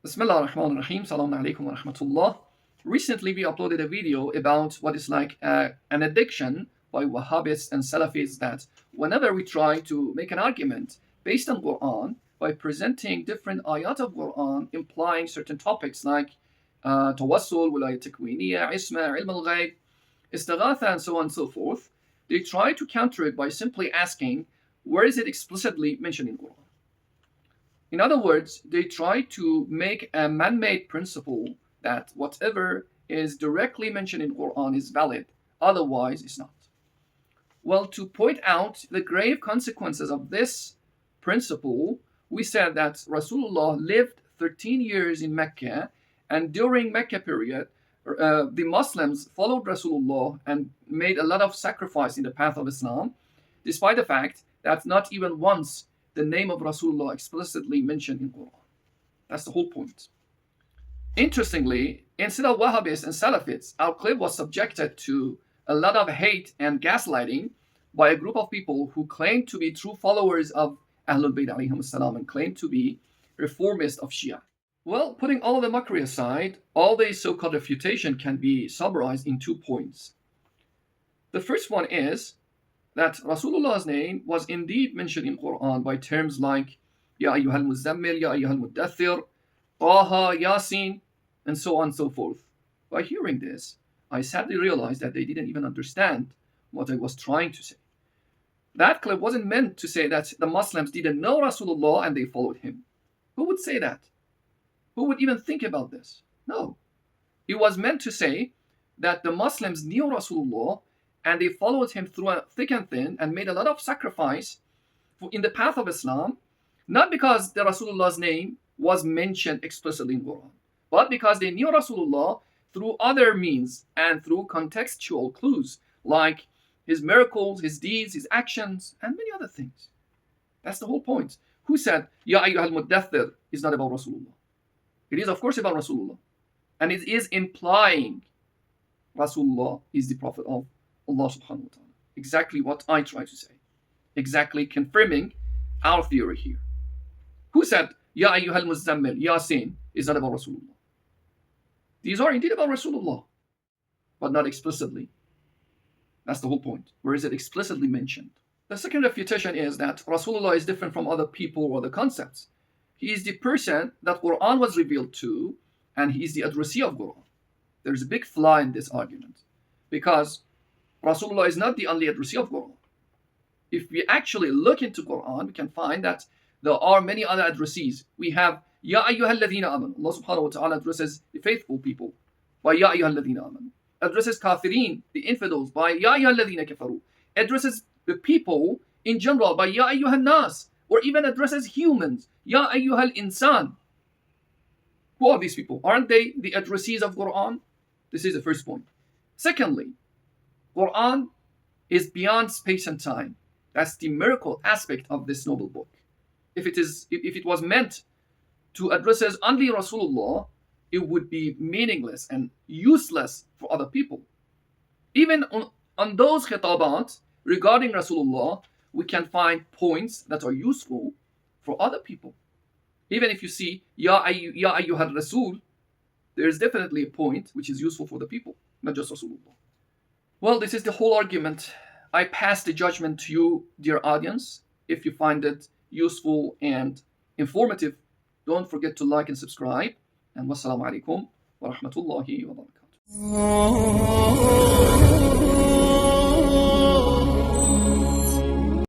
Bismillah ar-Rahman ar-Rahim. Assalamu alaikum wa rahmatullah. Recently, we uploaded a video about what is like an addiction by Wahhabists and Salafis, that whenever we try to make an argument based on Qur'an by presenting different ayat of Qur'an implying certain topics like tawassul, wilayat takwiniya, isma, ilm al-ghayb, istighatha, and so on and so forth, they try to counter it by simply asking, where is it explicitly mentioned in Qur'an? In other words, they try to make a man-made principle that whatever is directly mentioned in Qur'an is valid, otherwise it's not. Well, to point out the grave consequences of this principle, we said that Rasulullah lived 13 years in Mecca, and during Mecca period, the Muslims followed Rasulullah and made a lot of sacrifice in the path of Islam, despite the fact that not even once the name of Rasulullah explicitly mentioned in Qur'an. That's the whole point. Interestingly, instead of Wahhabists and Salafists, our clip was subjected to a lot of hate and gaslighting by a group of people who claim to be true followers of Ahlul Bayt alayhim salam and claim to be reformists of Shia. Well, putting all of the mockery aside, all the so-called refutation can be summarized in 2 points. The first one is that Rasulullah's name was indeed mentioned in Qur'an by terms like Yaayyuhal-muddaththir, Yaayyuhal-muddaththir, Taha, Yasin, and so on and so forth. By hearing this, I sadly realized that they didn't even understand what I was trying to say. That clip wasn't meant to say that the Muslims didn't know Rasulullah and they followed him. Who would say that? Who would even think about this? No. It was meant to say that the Muslims knew Rasulullah and they followed him through thick and thin and made a lot of sacrifice in the path of Islam, not because the Rasulullah's name was mentioned explicitly in Quran, but because they knew Rasulullah through other means and through contextual clues like his miracles, his deeds, his actions, and many other things. That's the whole point. Who said Yaayyuhal-muddaththir is not about Rasulullah? It is, of course, about Rasulullah. And it is implying Rasulullah is the Prophet of Allah subhanahu wa ta'ala. Exactly what I try to say. Exactly confirming our theory here. Who said Yaayyuhal-muddaththir, Yasin, is not about Rasulullah? These are indeed about Rasulullah, but not explicitly. That's the whole point. Where is it explicitly mentioned? The second refutation is that Rasulullah is different from other people or other concepts. He is the person that Quran was revealed to, and he is the addressee of Quran. There's a big flaw in this argument, because Rasulullah is not the only addressee of Quran. If we actually look into Quran, we can find that there are many other addressees. We have Yaayyuhal-ladhina amanu. Allah subhanahu wa ta'ala addresses the faithful people by Yaayyuhal-ladhina amanu. Addresses kafirin, the infidels, by Yaayyuhal-ladhina kafaru. Addresses the people in general by Ya ayyuhan-nas, or even addresses humans, Ya ayyuhal-insan. Who are these people? Aren't they the addressees of Quran? This is the first point. Secondly, Quran is beyond space and time. That's the miracle aspect of this noble book. If it was meant to address only Rasulullah, it would be meaningless and useless for other people. Even on those khitabat regarding Rasulullah, we can find points that are useful for other people. Even if you see Yaayyuhar-Rasul, there is definitely a point which is useful for the people, not just Rasulullah. Well, this is the whole argument. I pass the judgment to you, dear audience. If you find it useful and informative, don't forget to like and subscribe. And wassalamu alaikum wa rahmatullahi wa barakatuh.